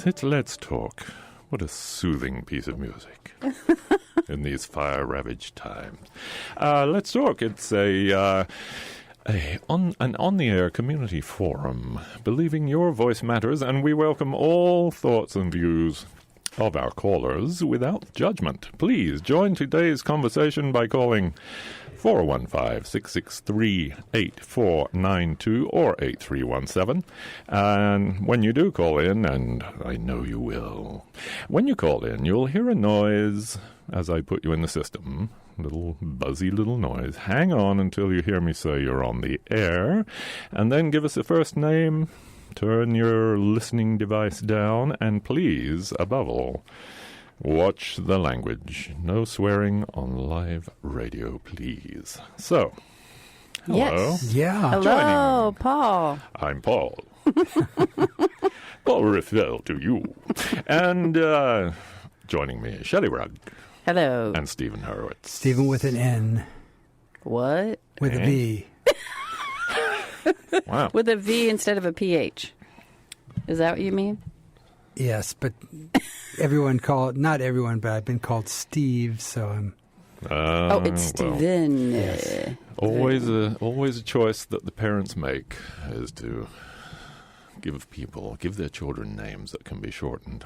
It's Let's Talk. What a soothing piece of music in these fire-ravaged times. Let's Talk. It's an on-the-air community forum, believing your voice matters, and we welcome all thoughts and views of our callers without judgment. Please join today's conversation by calling 415-663-8492 or 8317. And when you do call in, and I know you will, when you call in, you'll hear a noise as I put you in the system. Little buzzy little noise. Hang on until you hear me say you're on the air, and then give us a first name. Turn your listening device down, and please, above all, watch the language. No swearing on live radio, please. So, hello. Yes. Yeah. Hello, Paul. I'm Paul. Paul Riffel to you. And joining me is Shelley Rugg. Hello. And Stephen Hurwitz. Stephen with an N. What? With a V. Wow. With a V instead of a PH. Is that what you mean? Yes, but not everyone, but I've been called Steve, so I'm... It's Stephen. Yes. Always a choice that the parents make is to give their children names that can be shortened.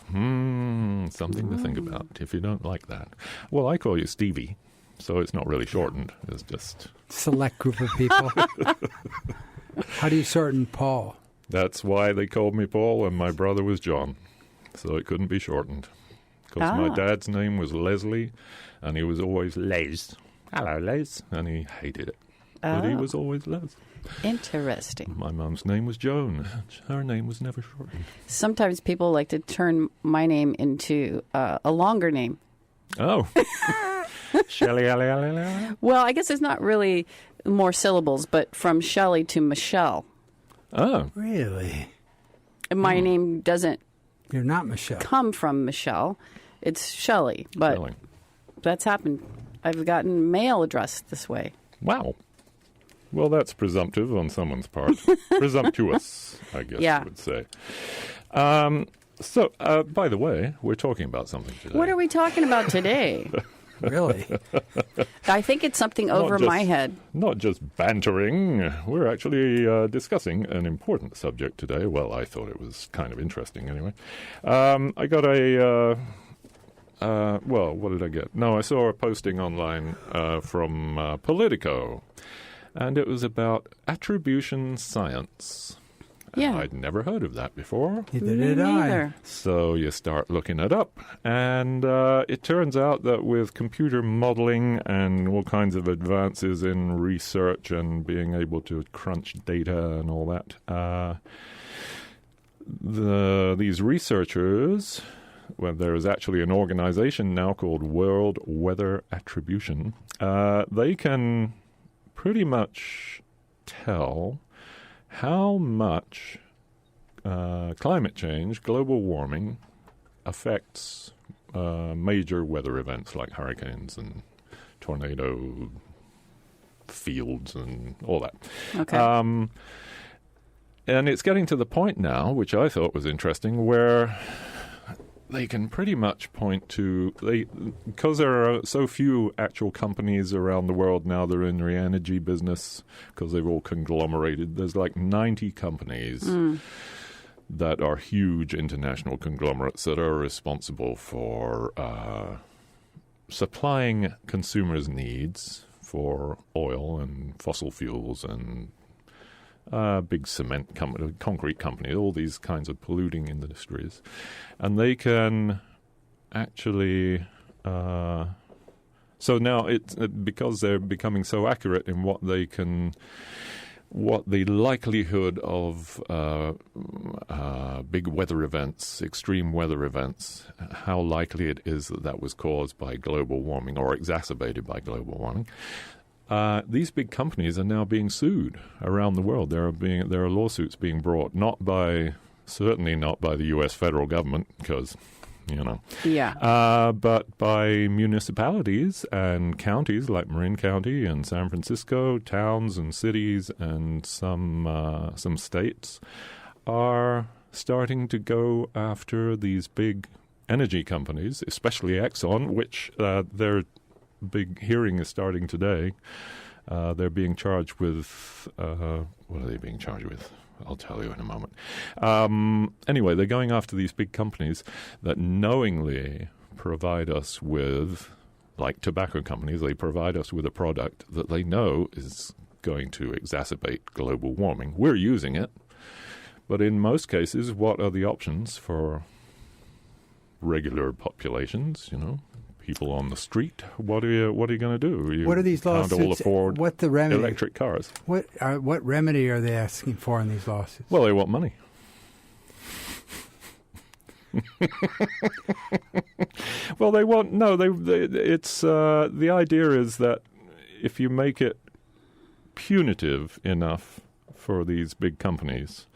Something to think about if you don't like that. Well, I call you Stevie, so it's not really shortened. It's just... Select group of people. How do you shorten Paul? That's why they called me Paul, and my brother was John, so it couldn't be shortened. Because my dad's name was Leslie, and he was always Les. Hello, Les. And he hated it. But he was always Les. Interesting. My mum's name was Joan. Her name was never shortened. Sometimes people like to turn my name into a longer name. Oh. Shelley. Well, I guess it's not really more syllables, but from Shelley to Michelle. Oh. Really? And my name doesn't You're not Michelle. come from Michelle. It's Shelley. But Shelley. that's happened. I've gotten mail addressed this way. Wow. Well, that's presumptive on someone's part. Presumptuous, I guess you would say. So, by the way, we're talking about something today. What are we talking about today? Really? I think it's something over my head. Not just bantering. We're actually discussing an important subject today. Well, I thought it was kind of interesting anyway. I got what did I get? No, I saw a posting online from Politico, and it was about Attribution Science. Yeah. I'd never heard of that before. Neither did I. So you start looking it up, and it turns out that with computer modeling and all kinds of advances in research and being able to crunch data and all that, these researchers, well, there is actually an organization now called World Weather Attribution. They can pretty much tell how much climate change, global warming, affects major weather events like hurricanes and tornado fields and all that. Okay. And it's getting to the point now, which I thought was interesting, where they can pretty much point to, because there are so few actual companies around the world now that are in the energy business, because they've all conglomerated. There's like 90 companies that are huge international conglomerates that are responsible for supplying consumers' needs for oil and fossil fuels and big cement company, concrete company, all these kinds of polluting industries. And they can actually... so now, it's because they're becoming so accurate in what they can... what the likelihood of big weather events, extreme weather events, how likely it is that was caused by global warming or exacerbated by global warming. These big companies are now being sued around the world. There are lawsuits being brought, certainly not by the U.S. federal government, because, but by municipalities and counties like Marin County and San Francisco, towns and cities and some states are starting to go after these big energy companies, especially Exxon, which their big hearing is starting today. They're being charged with... what are they being charged with? I'll tell you in a moment. Anyway, they're going after these big companies that knowingly provide us with, like tobacco companies, they provide us with a product that they know is going to exacerbate global warming. We're using it, but in most cases, what are the options for regular populations, people on the street? What are you going to do? What are these lawsuits? Can't all afford what the remedy? Electric cars. What remedy are they asking for in these lawsuits? Well, they want money. Well, they want it's the idea is that if you make it punitive enough for these big companies,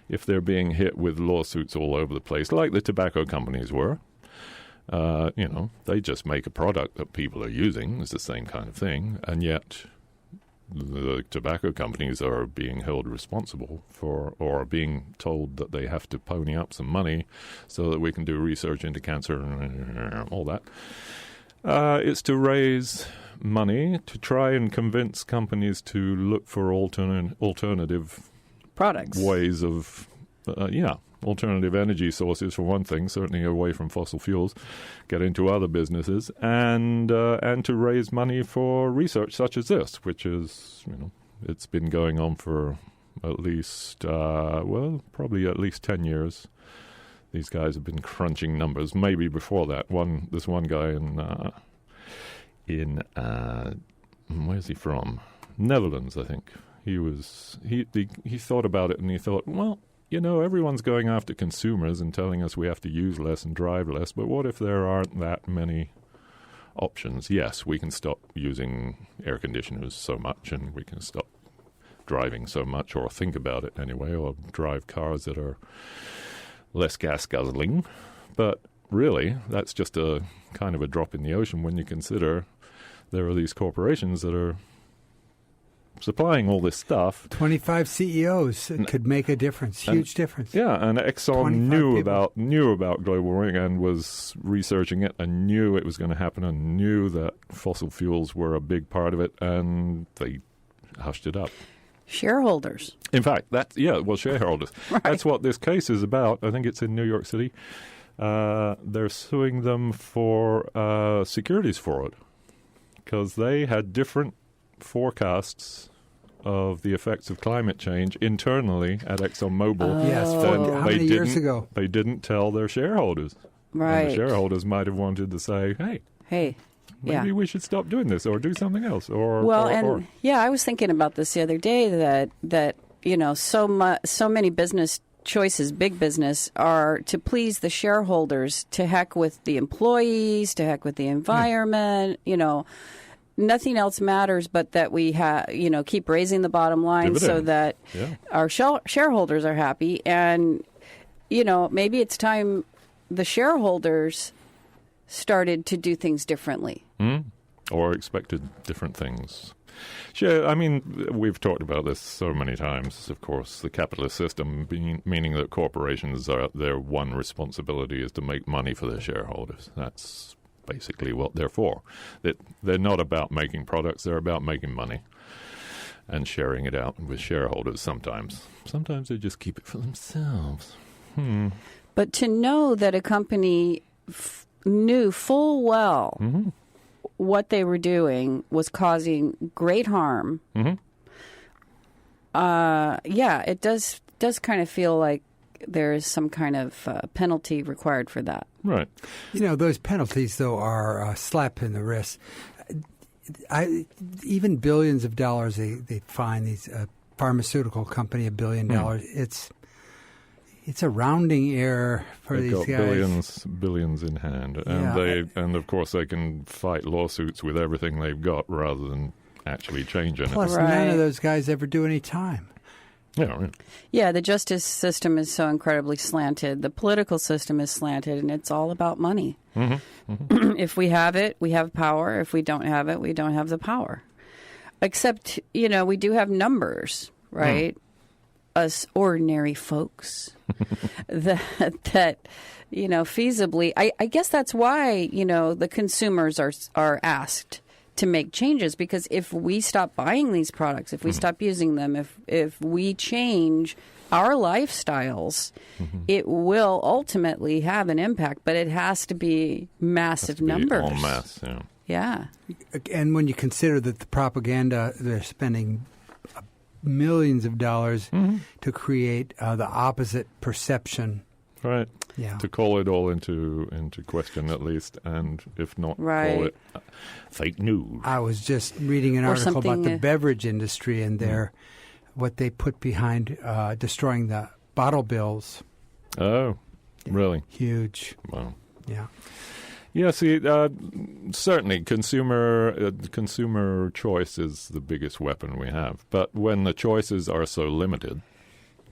if they're being hit with lawsuits all over the place, like the tobacco companies were. They just make a product that people are using. It's the same kind of thing. And yet the tobacco companies are being held responsible for, or being told that they have to pony up some money so that we can do research into cancer and all that. It's to raise money to try and convince companies to look for alternative products, ways of, alternative energy sources for one thing, certainly away from fossil fuels, get into other businesses, and to raise money for research such as this, which is, it's been going on for at least, probably at least 10 years. These guys have been crunching numbers. Maybe before that, this one guy in where's he from? Netherlands, I think. He thought about it and he thought, well, everyone's going after consumers and telling us we have to use less and drive less, but what if there aren't that many options? Yes, we can stop using air conditioners so much and we can stop driving so much, or think about it anyway, or drive cars that are less gas guzzling. But really, that's just a kind of a drop in the ocean when you consider there are these corporations that are supplying all this stuff. 25 CEOs could make a difference, huge difference. Yeah, and Exxon knew about global warming and was researching it and knew it was going to happen and knew that fossil fuels were a big part of it, and they hushed it up. Shareholders. In fact, shareholders. Right. That's what this case is about. I think it's in New York City. They're suing them for securities fraud because they had different forecasts of the effects of climate change internally at ExxonMobil. Yes, how many years ago? They didn't tell their shareholders. Right. And the shareholders might have wanted to say, hey, maybe we should stop doing this or do something else. I was thinking about this the other day that so many business choices, big business, are to please the shareholders, to heck with the employees, to heck with the environment, Nothing else matters but that we keep raising the bottom line so that our shareholders are happy. And, maybe it's time the shareholders started to do things differently. Or expected different things. Sure, I mean, we've talked about this so many times, of course, the capitalist system, meaning that corporations, their one responsibility is to make money for their shareholders. That's basically what they're for. They're not about making products, they're about making money and sharing it out with shareholders sometimes. Sometimes they just keep it for themselves. But to know that a company knew full well what they were doing was causing great harm, it does kind of feel like there is some kind of penalty required for that. Right. Those penalties, though, are a slap in the wrist. Even billions of dollars, they fine these pharmaceutical company $1 billion. It's a rounding error for these guys. Billions in hand, and of course they can fight lawsuits with everything they've got rather than actually changing it. Plus, none of those guys ever do any time. Yeah, the justice system is so incredibly slanted. The political system is slanted, and it's all about money. If we have it, we have power. If we don't have it, we don't have the power. Except, we do have numbers, right? us ordinary folks that feasibly, I guess that's why, the consumers are asked to make changes, because if we stop buying these products, if we stop using them, if we change our lifestyles, it will ultimately have an impact, but it has to be massive numbers. En masse, yeah. Yeah. And when you consider that the propaganda, they're spending millions of dollars to create the opposite perception. Right. Yeah. To call it all into question at least, and if not, call it fake news. I was just reading an article about the beverage industry and what they put behind destroying the bottle bills. Oh, really? Huge. Wow. Yeah. Yeah, see, certainly consumer choice is the biggest weapon we have. But when the choices are so limited,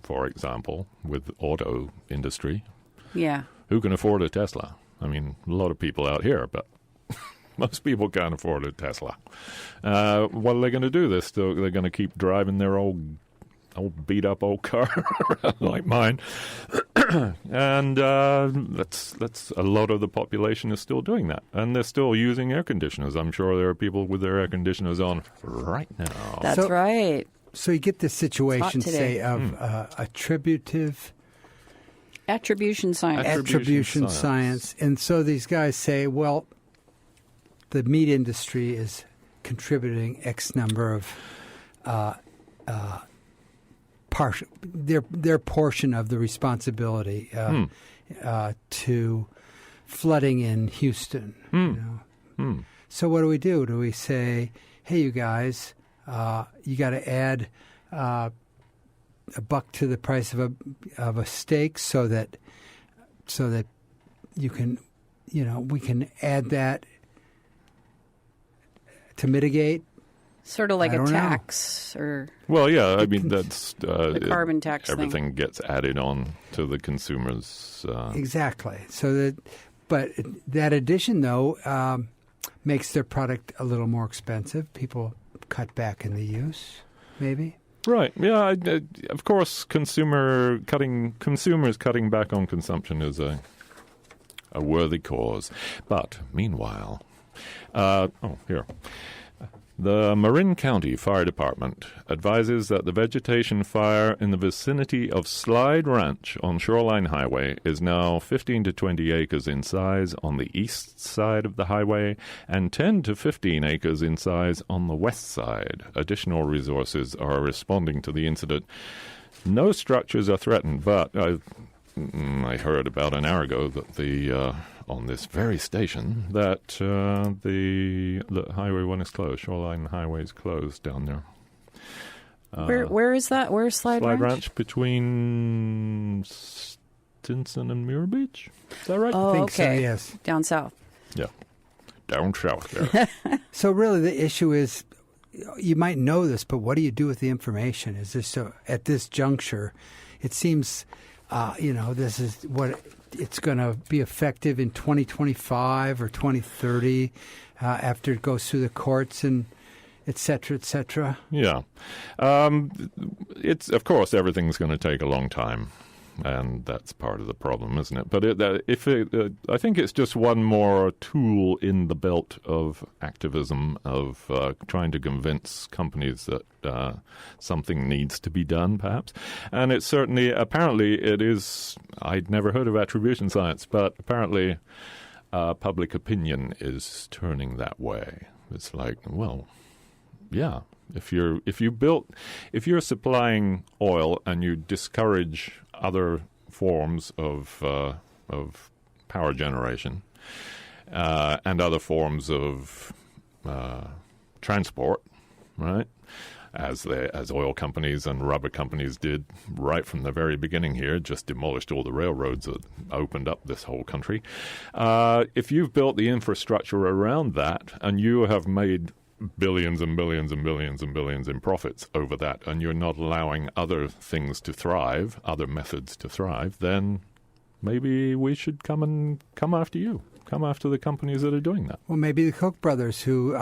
for example, with auto industry, who can afford a Tesla? I mean, a lot of people out here, but most people can't afford a Tesla. What are they going to do? They're going to keep driving their old beat-up old car like mine. And that's a lot of the population is still doing that. And they're still using air conditioners. I'm sure there are people with their air conditioners on right now. That's right. So you get this situation, say, of Attribution science. And so these guys say, well, the meat industry is contributing X number of their portion of the responsibility to flooding in Houston. So what do? Do we say, hey, you guys, you got to add $1 to the price of a steak so that you can, we can add that to mitigate? Sort of like a tax or... Well, yeah, I mean, that's... the carbon tax everything gets added on to the consumers. Exactly. But that addition, though, makes their product a little more expensive. People cut back in the use, maybe? Right. Yeah, of course, consumers cutting back on consumption is a worthy cause. But, meanwhile... here... The Marin County Fire Department advises that the vegetation fire in the vicinity of Slide Ranch on Shoreline Highway is now 15 to 20 acres in size on the east side of the highway and 10 to 15 acres in size on the west side. Additional resources are responding to the incident. No structures are threatened, but I heard about an hour ago that on this very station that the Highway 1 is closed. Shoreline Highway is closed down there. Where is that? Where's Slide Ranch? Slide Ranch between Stinson and Muir Beach. Is that right? Oh, I think so, yes. Down south. Yeah. Down south there. So really the issue is, you might know this, but what do you do with the information? Is this at this juncture, it seems, this is what it's going to be effective in 2025 or 2030 after it goes through the courts and et cetera, et cetera. Yeah. It's, of course, everything's going to take a long time. And that's part of the problem, isn't it? But I think it's just one more tool in the belt of activism, of trying to convince companies that something needs to be done, perhaps. And it's certainly, apparently, it is, I'd never heard of attribution science, but apparently public opinion is turning that way. It's like, well, yeah. If you're supplying oil and you discourage other forms of power generation and other forms of transport, right? As oil companies and rubber companies did right from the very beginning here, just demolished all the railroads that opened up this whole country. If you've built the infrastructure around that and you have made billions and billions and billions and billions in profits over that, and you're not allowing other things to thrive, other methods to thrive, then maybe we should come after you. Come after the companies that are doing that. Well, maybe the Koch brothers who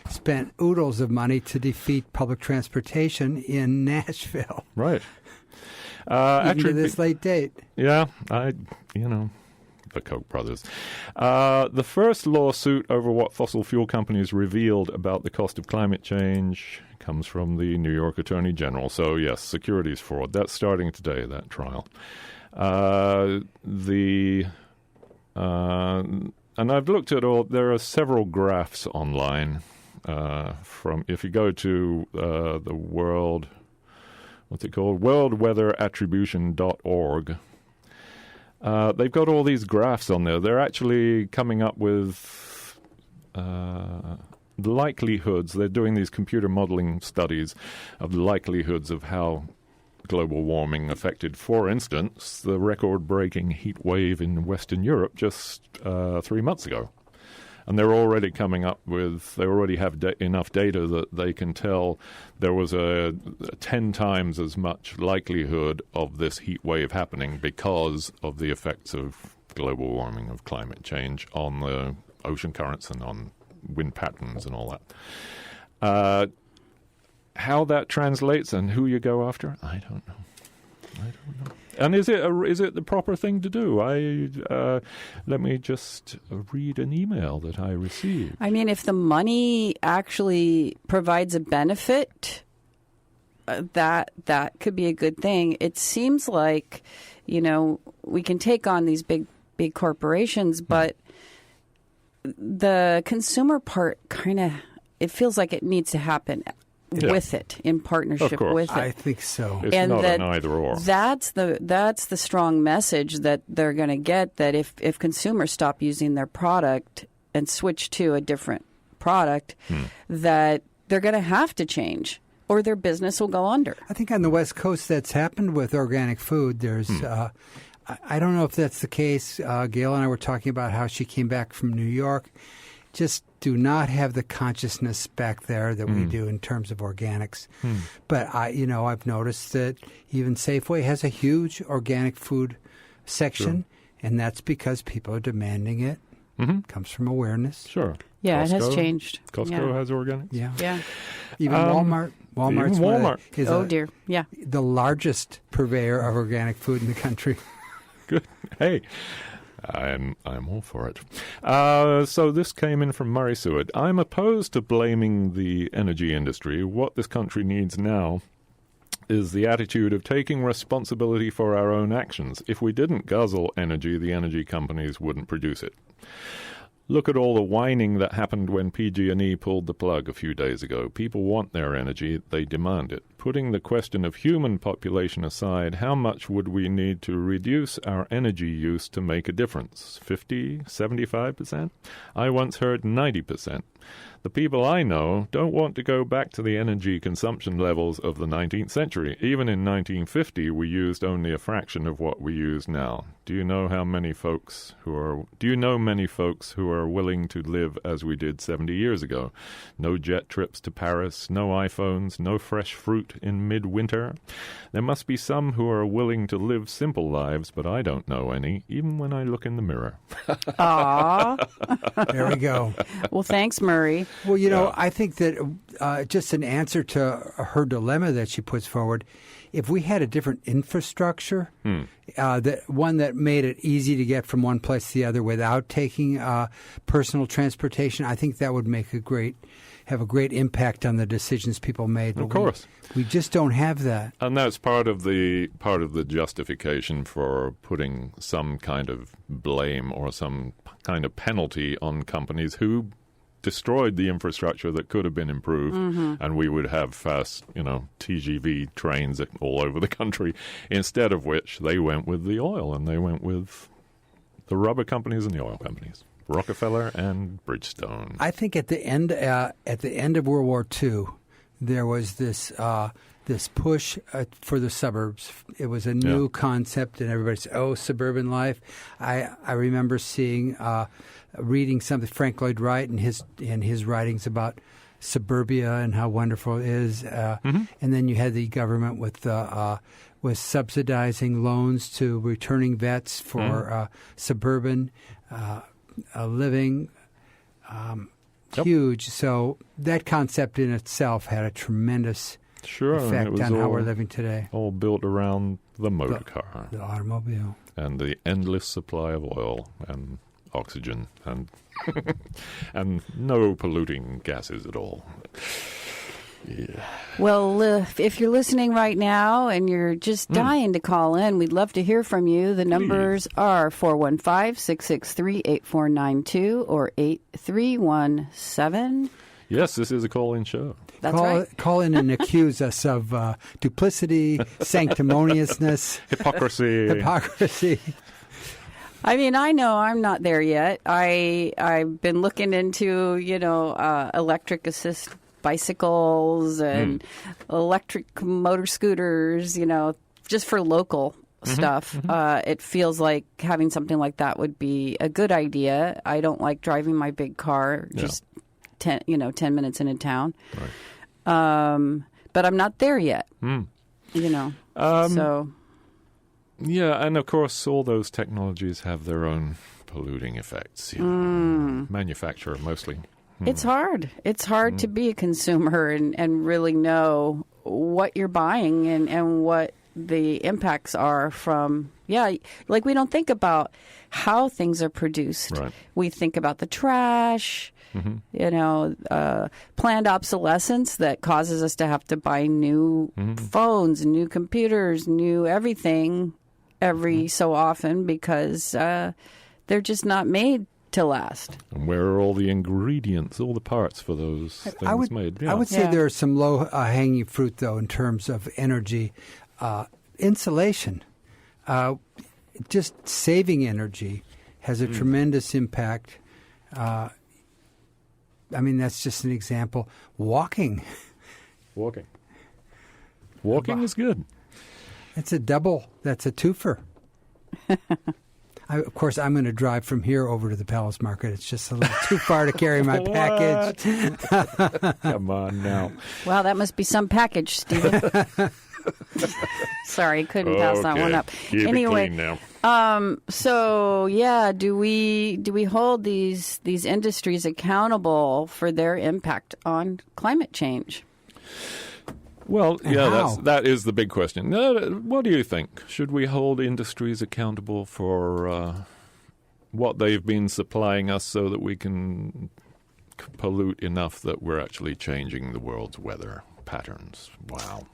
spent oodles of money to defeat public transportation in Nashville. Right. Even to this late date. Yeah, the Koch brothers. The first lawsuit over what fossil fuel companies revealed about the cost of climate change comes from the New York Attorney General. So, yes, securities fraud. That's starting today, that trial. And I've looked at there are several graphs online if you go to the world, what's it called? worldweatherattribution.org. They've got all these graphs on there. They're actually coming up with likelihoods. They're doing these computer modeling studies of the likelihoods of how global warming affected, for instance, the record-breaking heat wave in Western Europe just 3 months ago. And they're already coming up with, they already have enough data that they can tell there was a 10 times as much likelihood of this heat wave happening because of the effects of global warming, of climate change on the ocean currents and on wind patterns and all that. How that translates and who you go after, I don't know. And is it the proper thing to do? Let me just read an email that I received. I mean, if the money actually provides a benefit, that could be a good thing. It seems like, we can take on these big corporations, but the consumer part it feels like it needs to happen. Yeah. With it, in partnership with it. I think so. It's not an either or. That's the strong message that they're going to get, that if consumers stop using their product and switch to a different product, that they're going to have to change or their business will go under. I think on the West Coast that's happened with organic food. There's I don't know if that's the case. Gail and I were talking about how she came back from New York. Just do not have the consciousness back there that we do in terms of organics. But I've noticed that even Safeway has a huge organic food section, and that's because people are demanding it. Comes from awareness. Sure. Yeah, it has changed. Costco has organics. Yeah. Even Walmart. Walmart. Oh dear. Yeah. The largest purveyor of organic food in the country. Good. Hey. I'm all for it. So this came in from Murray Seward. I'm opposed to blaming the energy industry. What this country needs now is the attitude of taking responsibility for our own actions. If we didn't guzzle energy, the energy companies wouldn't produce it. Look at all the whining that happened when PG&E pulled the plug a few days ago. People want their energy. They demand it. Putting the question of human population aside, how much would we need to reduce our energy use to make a difference? 50, 75%? I once heard 90%. The people I know don't want to go back to the energy consumption levels of the 19th century. Even in 1950, we used only a fraction of what we use now. Do you know many folks who are willing to live as we did 70 years ago? No jet trips to Paris, no iPhones, no fresh fruit in midwinter. There must be some who are willing to live simple lives, but I don't know any, even when I look in the mirror. Aww. There we go. Well, thanks, Murray. Well, I think that just an answer to her dilemma that she puts forward, if we had a different infrastructure, one that made it easy to get from one place to the other without taking personal transportation, I think that would have a great impact on the decisions people made. Of course. We just don't have that. And that's part of the justification for putting some kind of blame or some kind of penalty on companies who destroyed the infrastructure that could have been improved, and we would have fast, TGV trains all over the country, instead of which they went with the oil, and they went with the rubber companies and the oil companies, Rockefeller and Bridgestone. I think at the end of World War II, there was this push for the suburbs. It was a new concept, and everybody said, "Oh, suburban life." I remember reading something Frank Lloyd Wright in his writings about suburbia and how wonderful it is. And then you had the government with subsidizing loans to returning vets for suburban living. Huge. So that concept in itself had a tremendous Sure. and it effect was on how all- we're living today. All built around the motor car The automobile. and the endless supply of oil and oxygen and and no polluting gases at all. Yeah. Well, if you're listening right now and you're just dying to call in, we'd love to hear from you. The numbers are 415-663-8492 or 8317. Yes, this is a call-in show. That's right. Call in and accuse us of duplicity, sanctimoniousness, hypocrisy. I mean, I know I'm not there yet. I've been looking into, electric assist bicycles and electric motor scooters, just for local stuff. It feels like having something like that would be a good idea. I don't like driving my big car just 10 minutes into town. Right. But I'm not there yet. So Yeah, and of course, all those technologies have their own polluting effects. Manufacturer mostly. it's hard. It's hard to be a consumer and really know what you're buying and what the impacts are from. Yeah, like we don't think about how things are produced. Right. We think about the trash. Planned obsolescence that causes us to have to buy new phones, new computers, new everything every so often because they're just not made to last. And where are all the ingredients, all the parts for those things made? Yeah. I would say there are some low-hanging fruit, though, in terms of energy. Insulation, just saving energy has a tremendous impact. That's just an example. Walking is good. That's a twofer. Of course, I'm going to drive from here over to the Palace Market. It's just a little too far to carry my package. Come on now. Wow, that must be some package, Stephen. Sorry, couldn't pass that one up. Keep Anyway, it clean now. so yeah, do we hold these industries accountable for their impact on climate change? Well, And yeah, how? that is the big question. What do you think? Should we hold industries accountable for what they've been supplying us so that we can pollute enough that we're actually changing the world's weather patterns? Wow.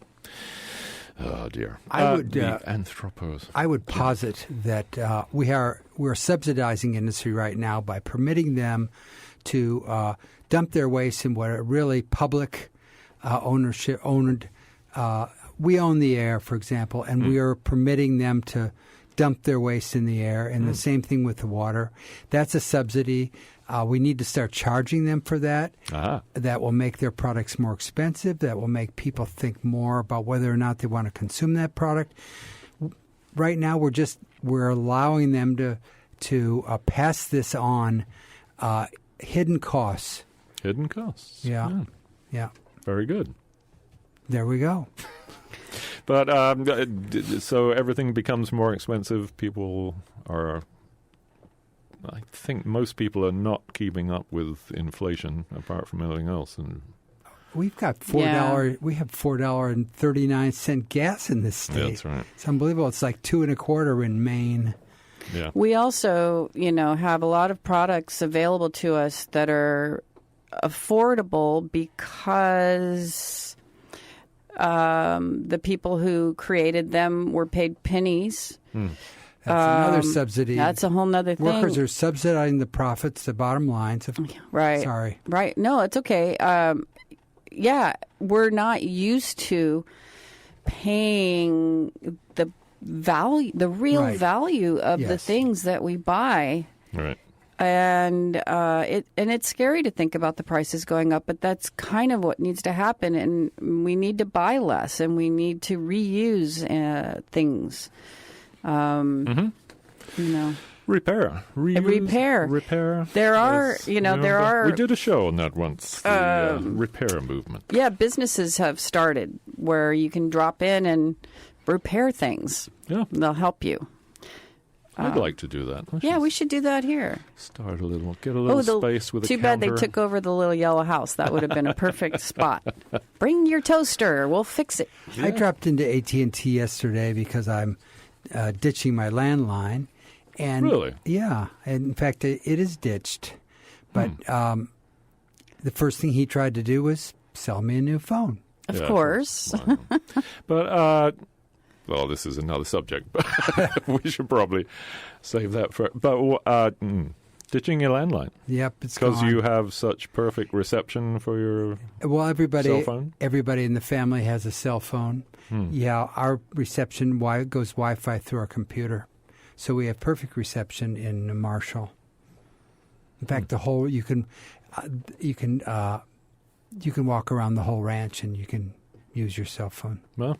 Oh, dear. The anthropos. I would posit that we're subsidizing industry right now by permitting them to dump their waste in what are really public ownership owned. We own the air, for example, and we are permitting them to dump their waste in the air, and the same thing with the water. That's a subsidy. We need to start charging them for that. That will make their products more expensive. That will make people think more about whether or not they want to consume that product. Right now, we're allowing them to pass this on hidden costs. Hidden costs. Yeah. Very good. There we go. But so everything becomes more expensive. People are, I think most people are not keeping up with inflation apart from everything else. And We've got $4. We have $4.39 gas in this state. That's right. It's unbelievable. It's like $2.25 in Maine. Yeah. We also, have a lot of products available to us that are affordable because the people who created them were paid pennies. That's another subsidy. That's a whole nother thing. Workers are subsidizing the profits, the bottom lines. Right. Sorry. Right. No, it's okay. We're not used to paying the real value of the things that we buy. Right. And it's scary to think about the prices going up, but that's kind of what needs to happen. And we need to buy less, and we need to reuse things. Repair. Repair. There are, there are. We did a show on that once, the repair movement. Yeah, businesses have started where you can drop in and repair things. Yeah. They'll help you. I'd like to do that. We should do that here. Get a little space with a counter. Too bad they took over the little yellow house. That would have been a perfect spot. Bring your toaster. We'll fix it. Yeah. I dropped into AT&T yesterday because I'm ditching my landline. And really? Yeah. And in fact, it is ditched. But the first thing he tried to do was sell me a new phone. Of course. But... well, this is another subject, but we should probably save that for... But ditching your landline. Yep, it's because you have such perfect reception for your cell phone? Everybody in the family has a cell phone. Yeah, our reception goes Wi-Fi through our computer. So we have perfect reception in Marshall. In fact, the whole... You can walk around the whole ranch and you can use your cell phone. Well,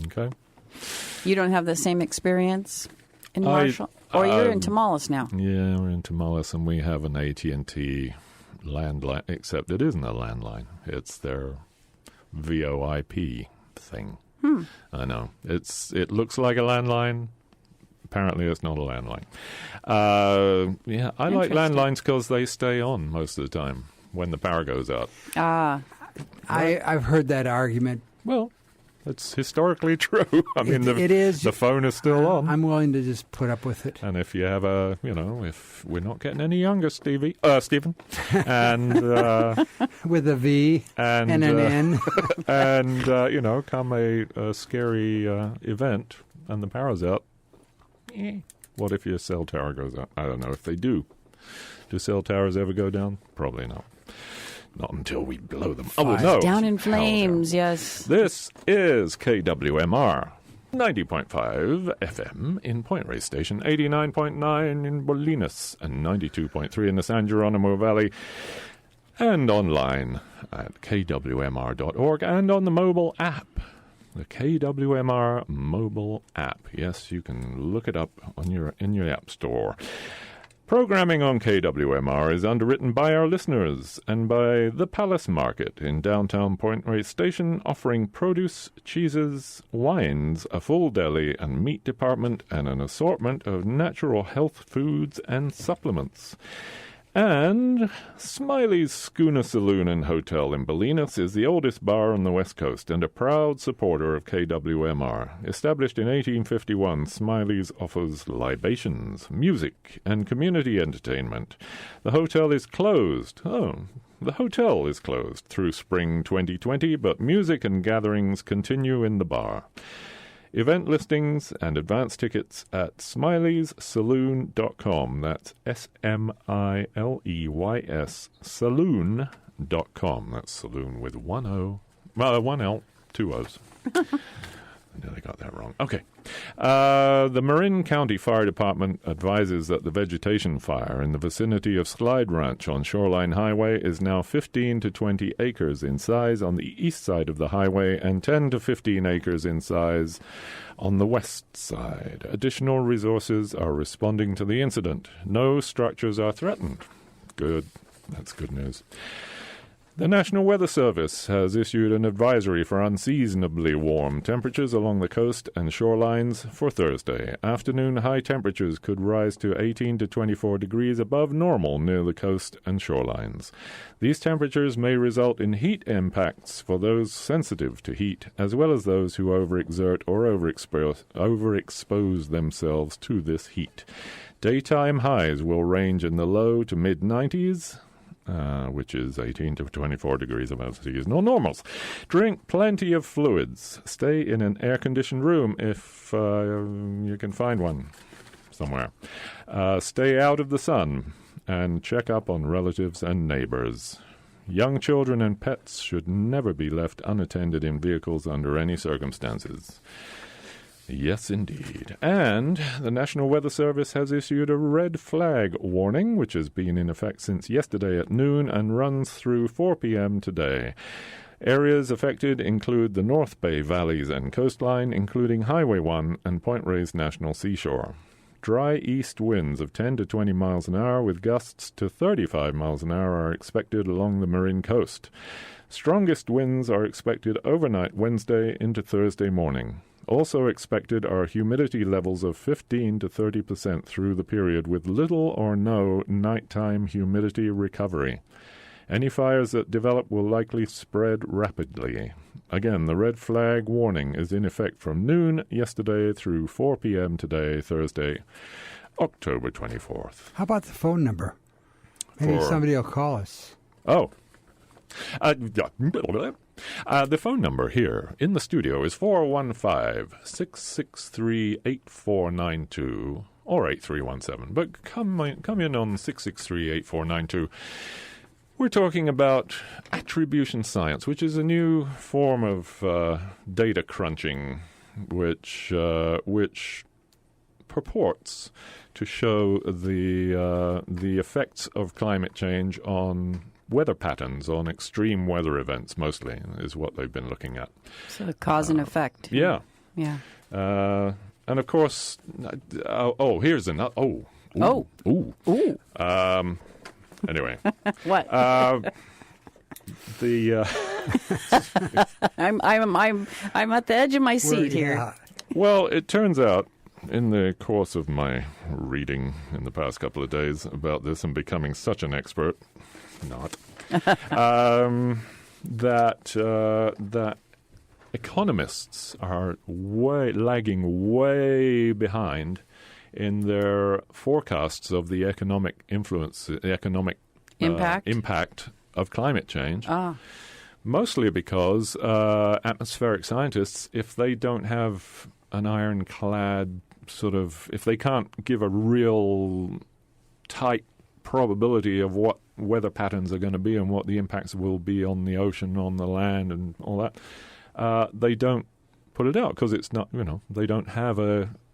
okay. You don't have the same experience in Marshall? Or you're in Tamales now? Yeah, we're in Tamales, and we have an AT&T landline, except it isn't a landline. It's their VoIP thing. I know. It looks like a landline. Apparently, it's not a landline. I like landlines because they stay on most of the time when the power goes out. I've heard that argument. Well... it's historically true. I mean, it is. The phone is still on. I'm willing to just put up with it. And if you have if we're not getting any younger, Stephen, and with a V and an N, and come a scary event and the power's out. What if your cell tower goes out? I don't know if they do. Do cell towers ever go down? Probably not. Not until we blow them. Oh, no. Down in flames, yes. This is KWMR, 90.5 FM in Point Reyes Station, 89.9 in Bolinas, and 92.3 in the San Geronimo Valley, and online at kwmr.org and on the mobile app. The KWMR mobile app. Yes, you can look it up in your app store. Programming on KWMR is underwritten by our listeners and by the Palace Market in downtown Point Reyes Station, offering produce, cheeses, wines, a full deli and meat department, and an assortment of natural health foods and supplements. And Smiley's Schooner Saloon and Hotel in Bolinas is the oldest bar on the West Coast and a proud supporter of KWMR. Established in 1851, Smiley's offers libations, music, and community entertainment. The hotel is closed. The hotel is closed through spring 2020, but music and gatherings continue in the bar. Event listings and advance tickets at smileyssaloon.com. That's SMILEYS saloon.com. That's saloon with one O. Well, one L, two O's. I nearly got that wrong. Okay. The Marin County Fire Department advises that the vegetation fire in the vicinity of Slide Ranch on Shoreline Highway is now 15 to 20 acres in size on the east side of the highway and 10 to 15 acres in size on the west side. Additional resources are responding to the incident. No structures are threatened. Good. That's good news. The National Weather Service has issued an advisory for unseasonably warm temperatures along the coast and shorelines for Thursday. Afternoon high temperatures could rise to 18 to 24 degrees above normal near the coast and shorelines. These temperatures may result in heat impacts for those sensitive to heat, as well as those who overexert or overexpose themselves to this heat. Daytime highs will range in the low to mid-90s. Which is 18 to 24 degrees above seasonal normals. Drink plenty of fluids. Stay in an air-conditioned room if you can find one somewhere. Stay out of the sun and check up on relatives and neighbors. Young children and pets should never be left unattended in vehicles under any circumstances. Yes, indeed. And the National Weather Service has issued a red flag warning, which has been in effect since yesterday at noon and runs through 4 p.m. today. Areas affected include the North Bay valleys and coastline, including Highway 1 and Point Reyes National Seashore. Dry east winds of 10 to 20 miles an hour with gusts to 35 miles an hour are expected along the Marin coast. Strongest winds are expected overnight Wednesday into Thursday morning. Also expected are humidity levels of 15 to 30% through the period, with little or no nighttime humidity recovery. Any fires that develop will likely spread rapidly. Again, the red flag warning is in effect from noon yesterday through 4 p.m. today, Thursday, October 24th. How about the phone number? Maybe somebody will call us. Oh. The phone number here in the studio is 415-663-8492 or 8317. But come in on 663-8492. We're talking about attribution science, which is a new form of data crunching, which purports to show the effects of climate change on weather patterns, on extreme weather events, mostly, is what they've been looking at. So the cause and effect. Yeah. Yeah. And of course, here's another. Anyway. What? I'm at the edge of my seat here. Yeah. Well, it turns out, in the course of my reading in the past couple of days about this and becoming such an expert, that economists are lagging way behind in their forecasts of the economic impact of climate change. Mostly because atmospheric scientists, if they don't have an ironclad if they can't give a real tight probability of what weather patterns are going to be and what the impacts will be on the ocean, on the land, and all that, they don't put it out because it's not, they don't have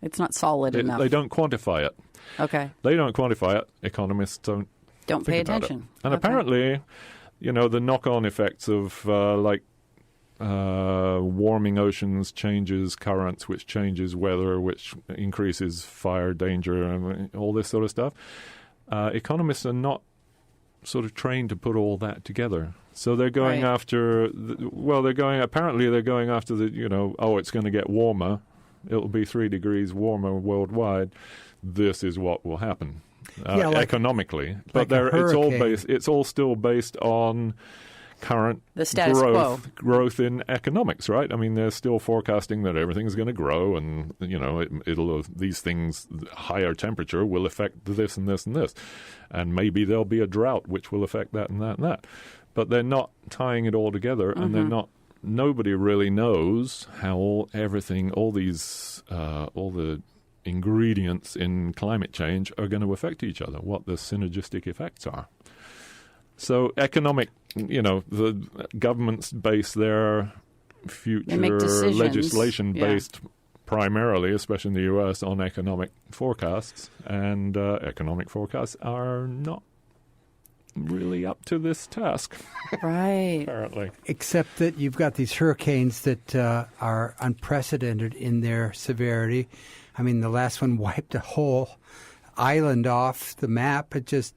it's not solid enough. They don't quantify it. Okay. They don't quantify it. Economists don't pay attention. And apparently, the knock-on effects of warming oceans changes currents, which changes weather, which increases fire danger, and all this sort of stuff. Economists are not sort of trained to put all that together. So they're going after, apparently they're going after it's going to get warmer. It'll be 3 degrees warmer worldwide. This is what will happen economically. But it's all still based on current the status quo growth in economics, right? I mean, they're still forecasting that everything's going to grow, and it'll these things, higher temperature will affect this and this and this, and maybe there'll be a drought which will affect that and that and that. But they're not tying it all together, and they're not. Nobody really knows how all the ingredients in climate change are going to affect each other, what the synergistic effects are. So the governments base their future legislation based primarily, especially in the U.S., on economic forecasts, and economic forecasts are not really up to this task. Right. Apparently. Except that you've got these hurricanes that are unprecedented in their severity. I mean, the last one wiped a whole island off the map. It just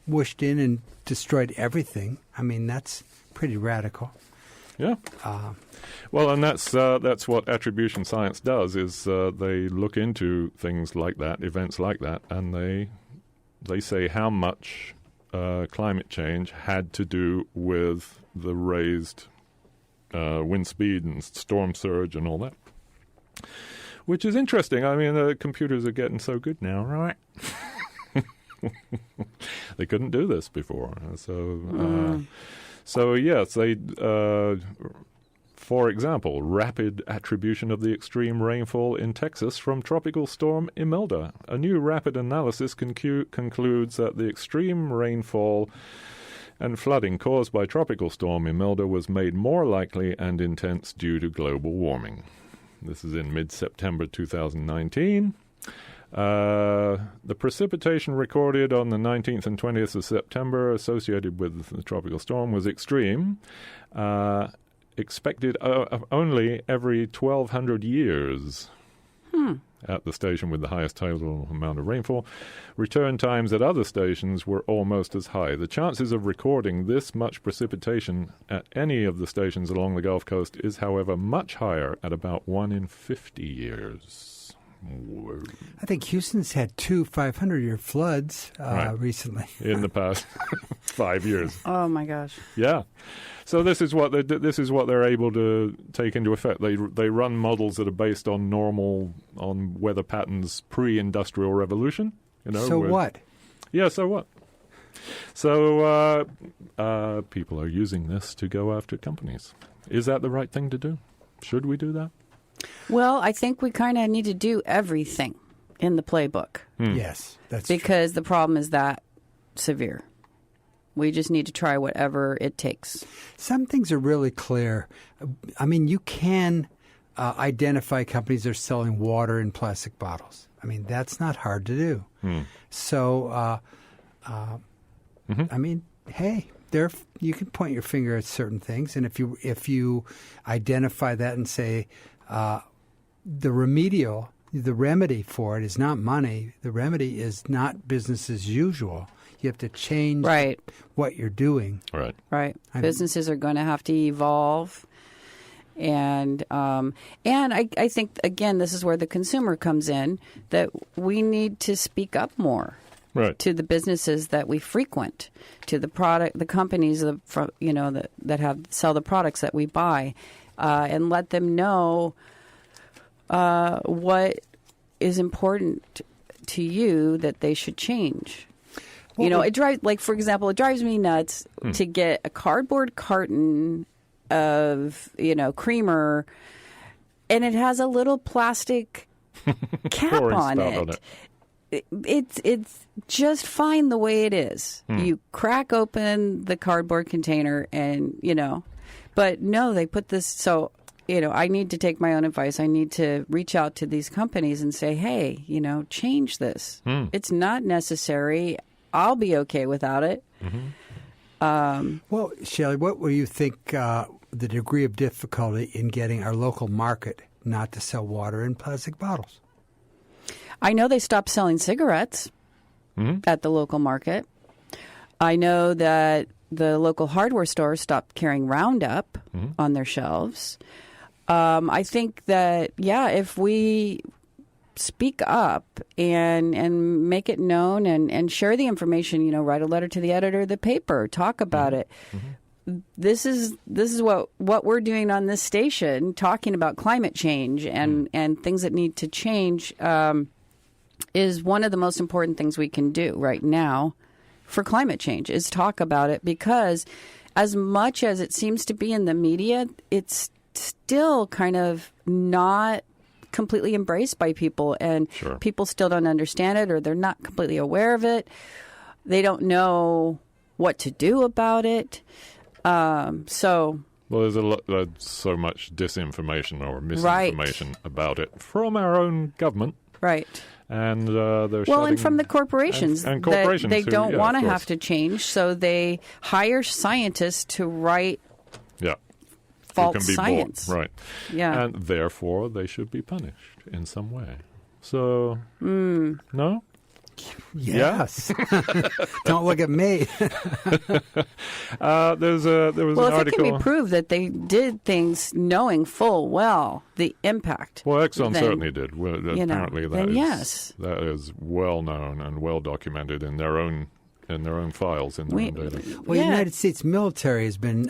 whooshed in and destroyed everything. I mean, that's pretty radical. Yeah. Well, and that's what attribution science does, is they look into things like that, events like that, and they say how much climate change had to do with the raised wind speed and storm surge and all that, which is interesting. I mean, the computers are getting so good now, right? They couldn't do this before. So yes, they, for example, rapid attribution of the extreme rainfall in Texas from Tropical Storm Imelda. A new rapid analysis concludes that the extreme rainfall and flooding caused by Tropical Storm Imelda was made more likely and intense due to global warming. This is in mid-September 2019. The precipitation recorded on the 19th and 20th of September associated with the tropical storm was extreme, expected only every 1,200 years. at the station with the highest total amount of rainfall. Return times at other stations were almost as high. The chances of recording this much precipitation at any of the stations along the Gulf Coast is, however, much higher at about 1 in 50 years. Whoa. I think Houston's had 2 500-year floods recently. In the past 5 years. Oh my gosh. Yeah. So this is what they're able to take into effect. They run models that are based on weather patterns pre-industrial revolution. So what? Yeah. So what? So people are using this to go after companies. Is that the right thing to do? Should we do that? Well, I think we kind of need to do everything in the playbook. Yes, that's because true. the problem is that severe. We just need to try whatever it takes. Some things are really clear. I mean, you can identify companies that are selling water in plastic bottles. I mean, that's not hard to do. So, I mean, hey, you can point your finger at certain things, and if you identify that and say the remedy for it is not money. The remedy is not business as usual. You have to change what you're doing. Right. Businesses are going to have to evolve. And I think, again, this is where the consumer comes in, that we need to speak up more to the businesses that we frequent, to the companies that sell the products that we buy, and let them know what is important to you that they should change. Well, it drives, for example, it drives me nuts to get a cardboard carton of, creamer, and it has a little plastic cap on it. It's just fine the way it is. You crack open the cardboard container and, but no, they put this, so, I need to take my own advice. I need to reach out to these companies and say, hey, change this. It's not necessary. I'll be okay without it. Well, Shelley, what will you think the degree of difficulty in getting our local market not to sell water in plastic bottles? I know they stopped selling cigarettes at the local market. I know that the local hardware stores stopped carrying Roundup on their shelves. I think that, if we speak up and make it known and share the information, write a letter to the editor of the paper, talk about it. This is what we're doing on this station, talking about climate change and things that need to change, is one of the most important things we can do right now for climate change, is talk about it, because as much as it seems to be in the media, it's still kind of not completely embraced by people, and people still don't understand it, or they're not completely aware of it. They don't know what to do about it. There's so much disinformation or misinformation about it from our own government. Right. And and from the corporations. And corporations. They don't want to have to change, so they hire scientists to write false science. Bought, right. Yeah. And therefore, they should be punished in some way. So, no? Yes. Don't look at me. There was an article. Well, if it can be proved that they did things knowing full well the impact. Well, Exxon certainly did. Well, apparently, that is well known and well documented in their own files, in their own data. Well, the United States military has been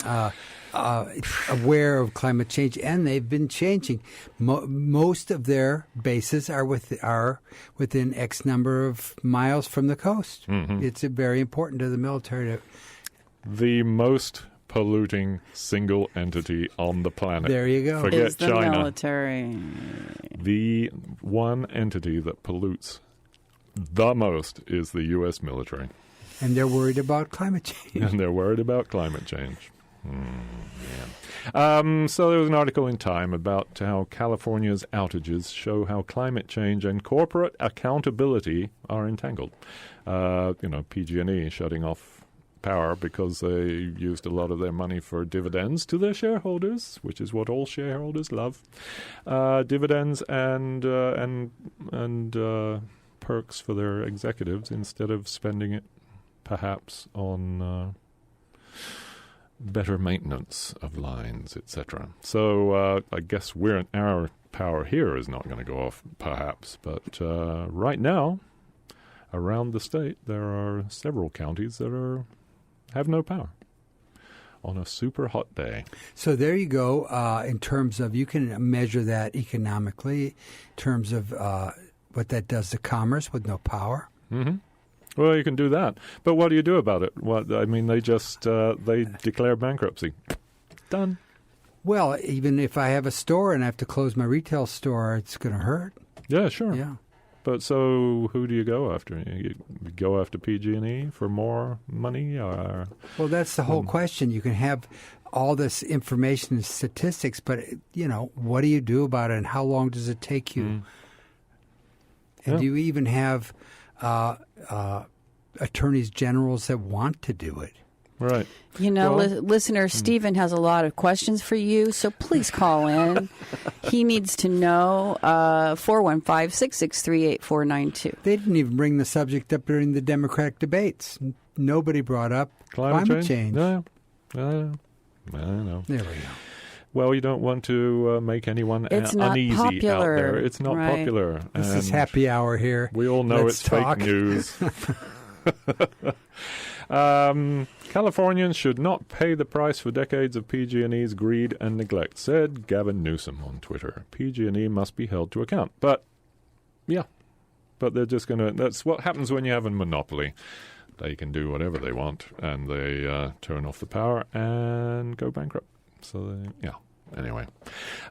aware of climate change, and they've been changing. Most of their bases are within X number of miles from the coast. It's very important to the military to. The most polluting single entity on the planet. There you go. Forget is the China. Military. The one entity that pollutes the most is the U.S. military. And they're worried about climate change. So there was an article in Time about how California's outages show how climate change and corporate accountability are entangled. PG&E shutting off power because they used a lot of their money for dividends to their shareholders, which is what all shareholders love. Dividends and perks for their executives instead of spending it perhaps on better maintenance of lines, etc. So I guess our power here is not going to go off, perhaps. But right now, around the state, there are several counties that have no power on a super hot day. So there you go. In terms of, you can measure that economically, in terms of what that does to commerce with no power. Mm-hmm. Well, you can do that. But what do you do about it? They just they declare bankruptcy. Done. Well, even if I have a store and I have to close my retail store, it's going to hurt. Yeah, sure. Yeah. But so who do you go after? You go after PG&E for more money? Or well, that's the whole question. You can have all this information and statistics, but, what do you do about it and how long does it take you? And do you even have attorneys generals that want to do it? Right. Listener Stephen has a lot of questions for you, so please call in. He needs to know 415-663-8492. They didn't even bring the subject up during the Democratic debates. Nobody brought up climate change. No. I know. There we go. Well, you don't want to make anyone uneasy popular, out there. It's not popular. This is happy hour here. We all know it's fake news. Californians should not pay the price for decades of PG&E's greed and neglect, said Gavin Newsom on Twitter. PG&E must be held to account. But they're just going to... That's what happens when you have a monopoly. They can do whatever they want, and they turn off the power and go bankrupt. So, anyway.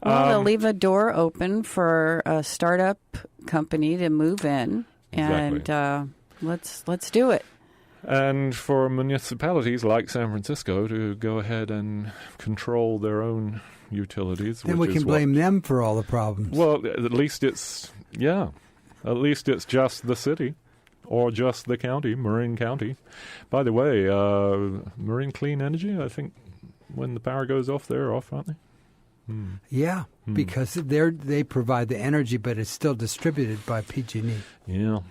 Well, they'll leave a door open for a startup company to move in, exactly. And let's do it. And for municipalities like San Francisco to go ahead and control their own utilities. Then we can blame them for all the problems. Well, at least it's just the city or just the county, Marin County. By the way, Marin Clean Energy, I think when the power goes off, they're off, aren't they? Yeah, because they provide the energy, but it's still distributed by PG&E. Yeah.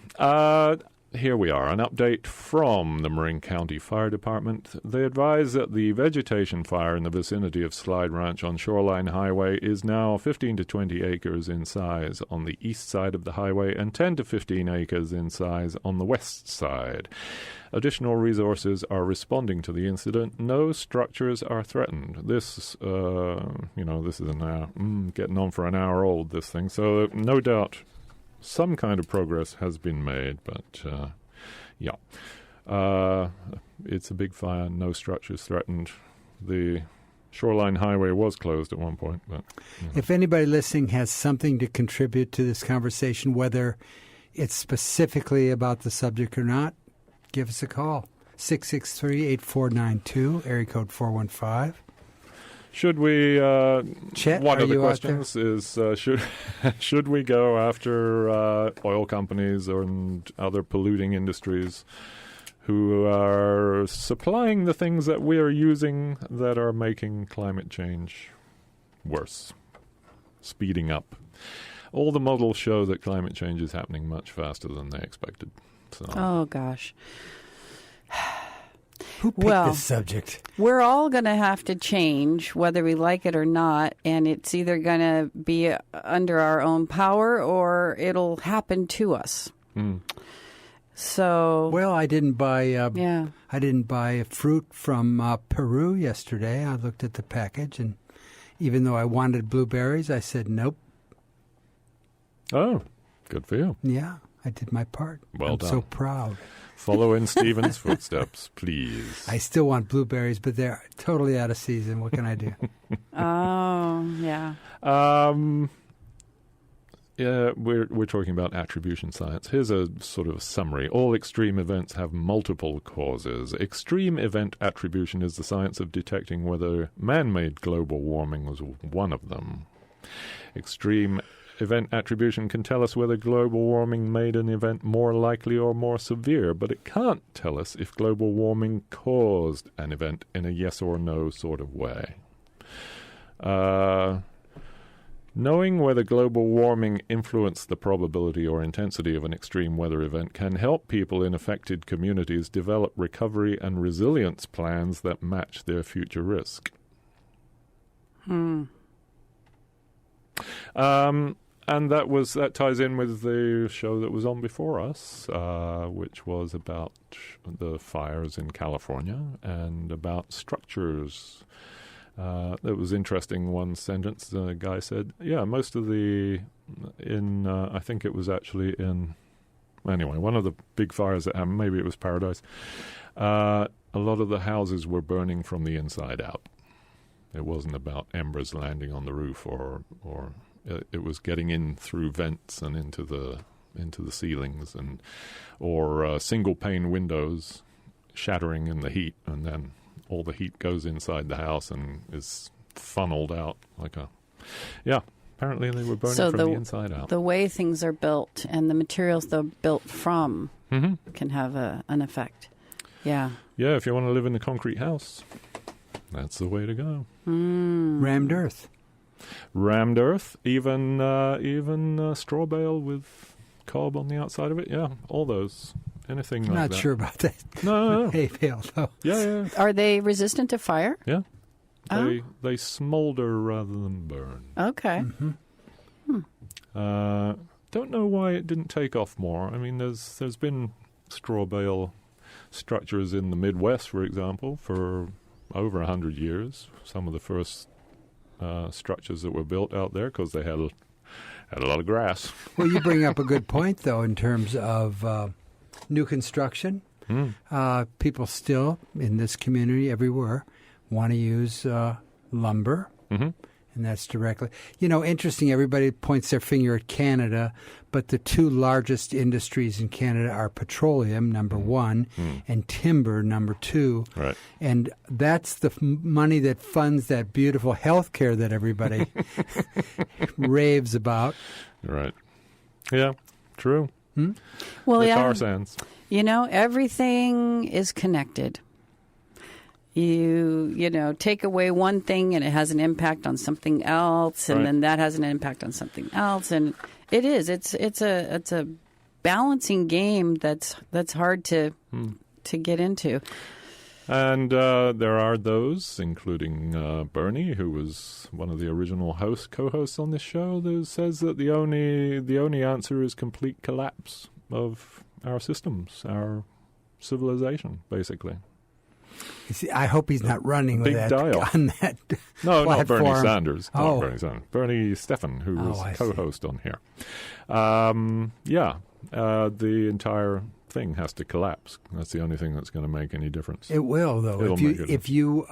Here we are, an update from the Marin County Fire Department. They advise that the vegetation fire in the vicinity of Slide Ranch on Shoreline Highway is now 15 to 20 acres in size on the east side of the highway and 10 to 15 acres in size on the west side. Additional resources are responding to the incident. No structures are threatened. This, this is an hour, getting on for an hour old, this thing. So no doubt some kind of progress has been made, but it's a big fire. No structures threatened. The Shoreline Highway was closed at one point. But if anybody listening has something to contribute to this conversation, whether it's specifically about the subject or not, give us a call. 663-8492, area code 415. Should we? Chet, one of the questions is: should we go after oil companies and other polluting industries who are supplying the things that we are using that are making climate change worse, speeding up? All the models show that climate change is happening much faster than they expected. So. Oh gosh. Who picked this subject? We're all going to have to change, whether we like it or not, and it's either going to be under our own power or it'll happen to us. So, well, I didn't buy. I didn't buy fruit from Peru yesterday. I looked at the package, and even though I wanted blueberries, I said nope. Oh, good for you. Yeah, I did my part. Well done. I'm so proud. Follow in Stephen's footsteps, please. I still want blueberries, but they're totally out of season. What can I do? Oh, yeah. We're talking about attribution science. Here's a sort of summary. All extreme events have multiple causes. Extreme event attribution is the science of detecting whether man-made global warming was one of them. Extreme event attribution can tell us whether global warming made an event more likely or more severe, but it can't tell us if global warming caused an event in a yes or no sort of way. Knowing whether global warming influenced the probability or intensity of an extreme weather event can help people in affected communities develop recovery and resilience plans that match their future risk. And that ties in with the show that was on before us, which was about the fires in California and about structures. That was interesting. One sentence, the guy said, yeah, most of I think it was actually anyway, one of the big fires that happened, maybe it was Paradise, a lot of the houses were burning from the inside out. It wasn't about embers landing on the roof or it was getting in through vents and into the ceilings or single pane windows shattering in the heat, and then all the heat goes inside the house and is funneled out apparently they were burning from the inside out. The way things are built and the materials they're built from can have an effect. Yeah. Yeah, if you want to live in a concrete house, that's the way to go. Rammed earth. Rammed earth, even straw bale with cob on the outside of it. Yeah, all those. Anything like that. Not sure about that. No. Hay bale, though. Yeah. Are they resistant to fire? Yeah. They smolder rather than burn. Okay. Don't know why it didn't take off more. I mean, there's been straw bale structures in the Midwest, for example, for over 100 years. Some of the first structures that were built out there because they had a lot of grass. Well, you bring up a good point, though, in terms of new construction. People still, in this community, everywhere, want to use lumber. And that's directly. Interesting, everybody points their finger at Canada, but the two largest industries in Canada are petroleum, number one, and timber, number two. Right. And that's the money that funds that beautiful health care that everybody raves about. Right. Yeah, true. Well, the tar sands. Everything is connected. You take away one thing and it has an impact on something else, and then that has an impact on something else, and it's a balancing game that's hard to get into. And there are those, including Bernie, who was one of the original co-hosts on this show, that says that the only answer is complete collapse of our systems, our civilization, basically. I hope he's not running with that on that No, platform. not Bernie Sanders. Oh. Not Bernie Sanders. Bernie Stephan, who was co-host on here. The entire thing has to collapse. That's the only thing that's going to make any difference. It will, though. If you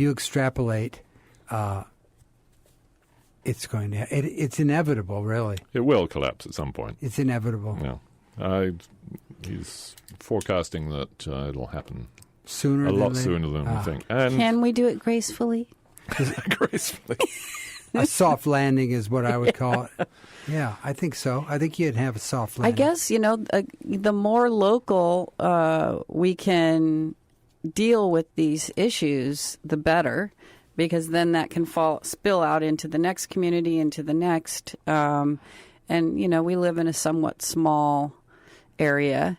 extrapolate, it's going to. It's inevitable, really. It will collapse at some point. It's inevitable. Yeah, he's forecasting that it'll happen sooner than we think. And can we do it gracefully? Gracefully. A soft landing is what I would call it. Yeah, I think so. I think you'd have a soft landing. I guess, the more local we can deal with these issues, the better, because then that can spill out into the next community, into the next. And, we live in a somewhat small area.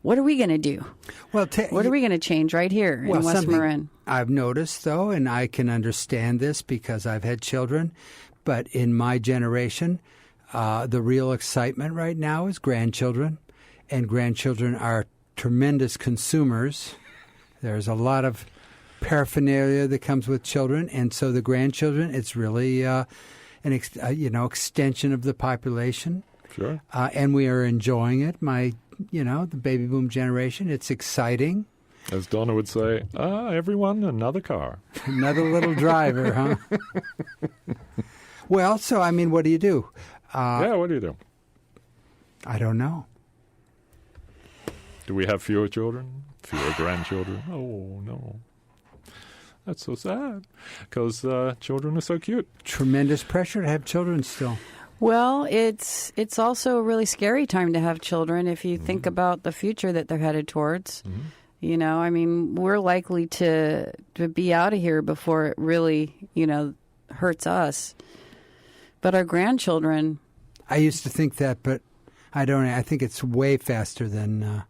What are we going to do? Well, what are we going to change right here in West Marin? I've noticed, though, and I can understand this because I've had children, but in my generation, the real excitement right now is grandchildren, and grandchildren are tremendous consumers. There's a lot of paraphernalia that comes with children, and so the grandchildren, it's really an extension of the population. Sure. And we are enjoying it. The baby boom generation, it's exciting. As Donna would say, everyone, another car. Another little driver, huh? Well, so, what do you do? What do you do? I don't know. Do we have fewer children? Fewer grandchildren? Oh, no. That's so sad, because children are so cute. Tremendous pressure to have children still. Well, it's also a really scary time to have children if you think about the future that they're headed towards. You know, I mean, we're likely to be out of here before it really, hurts us. But our grandchildren... I used to think that, but I don't. I think it's way faster than...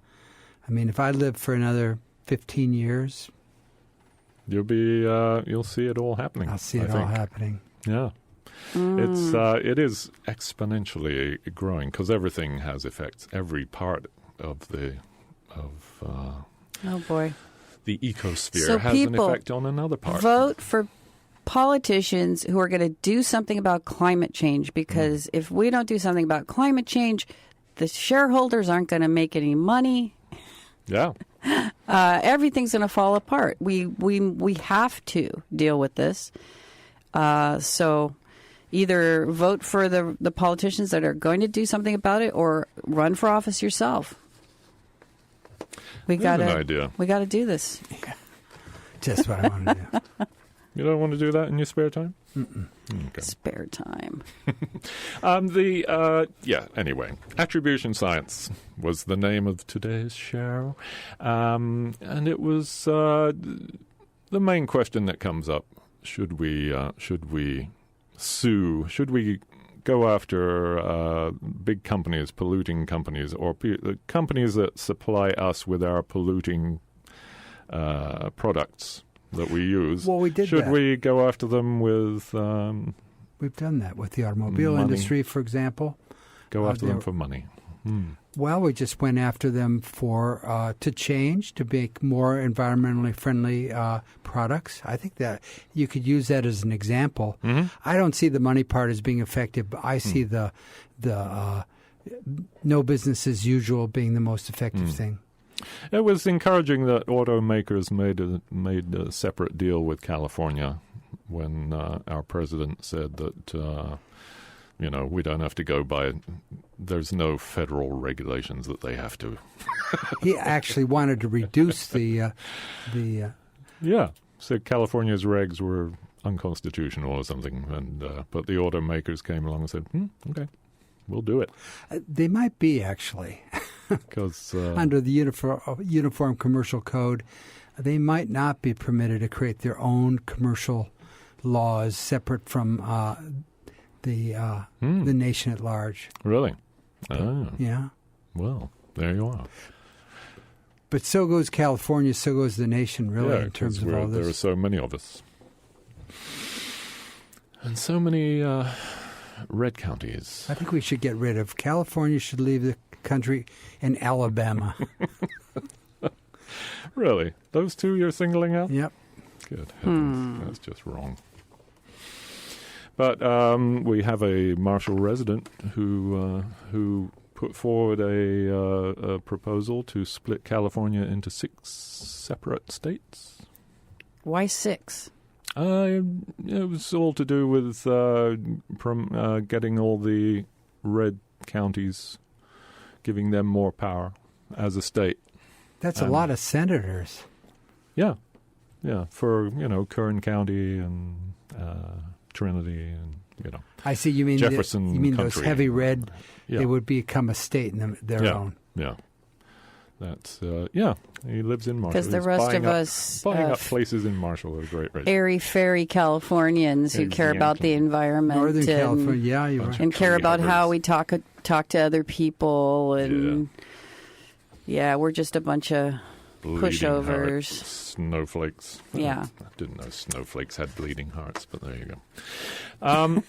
if I live for another 15 years... You'll see it all happening. I'll see it all happening. Yeah. It is exponentially growing because everything has effects. Every part of oh boy, the ecosphere so has an effect on another part. Vote for politicians who are going to do something about climate change, because if we don't do something about climate change, the shareholders aren't going to make any money. Yeah. Everything's going to fall apart. We have to deal with this. So either vote for the politicians that are going to do something about it, or run for office yourself. We got to do this. Just what I want to do. You don't want to do that in your spare time? Mm-mm. Okay. Spare time. Anyway, Attribution Science was the name of today's show. And it was the main question that comes up. Should we sue? Should we go after big companies, polluting companies, or companies that supply us with our polluting products that we use? Well, we did Should that. we go after them with... We've done that with the automobile industry, for example. Go after them for money. Well, we just went after them for to change, to make more environmentally friendly products. I think that you could use that as an example. I don't see the money part as being effective, but I see the no business as usual being the most effective thing. It was encouraging that automakers made a separate deal with California when our president said that, we don't have to go by, there's no federal regulations that they have to. He actually wanted to reduce the Yeah, so California's regs were unconstitutional or something, but the automakers came along and said, okay, we'll do it. They might be, actually. Because under the Uniform Commercial Code, they might not be permitted to create their own commercial laws separate from the nation at large. Really? Yeah. Well, there you are. But so goes California, so goes the nation, really, in terms of all this. There are so many of us. And so many red counties. I think we should get rid of California, should leave the country, and Alabama. Really? Those two you're singling out? Yep. Good heavens. That's just wrong. But we have a Marshall resident who put forward a proposal to split California into 6 separate states. Why 6? It was all to do with getting all the red counties, giving them more power as a state. That's a lot of senators. Yeah. Yeah, for, Kern County and Trinity and, I see. You mean Jefferson you mean country. Those heavy red? Yeah. They would become a state in their own. Yeah. That's he lives in Marshall. Because the rest of us buying up places in Marshall at a great rate. Airy-fairy Californians who care about the environment, Northern California, yeah, you're right. and care about how we talk to other people, and we're just a bunch of pushovers, snowflakes. Yeah, I didn't know snowflakes had bleeding hearts, but there you go.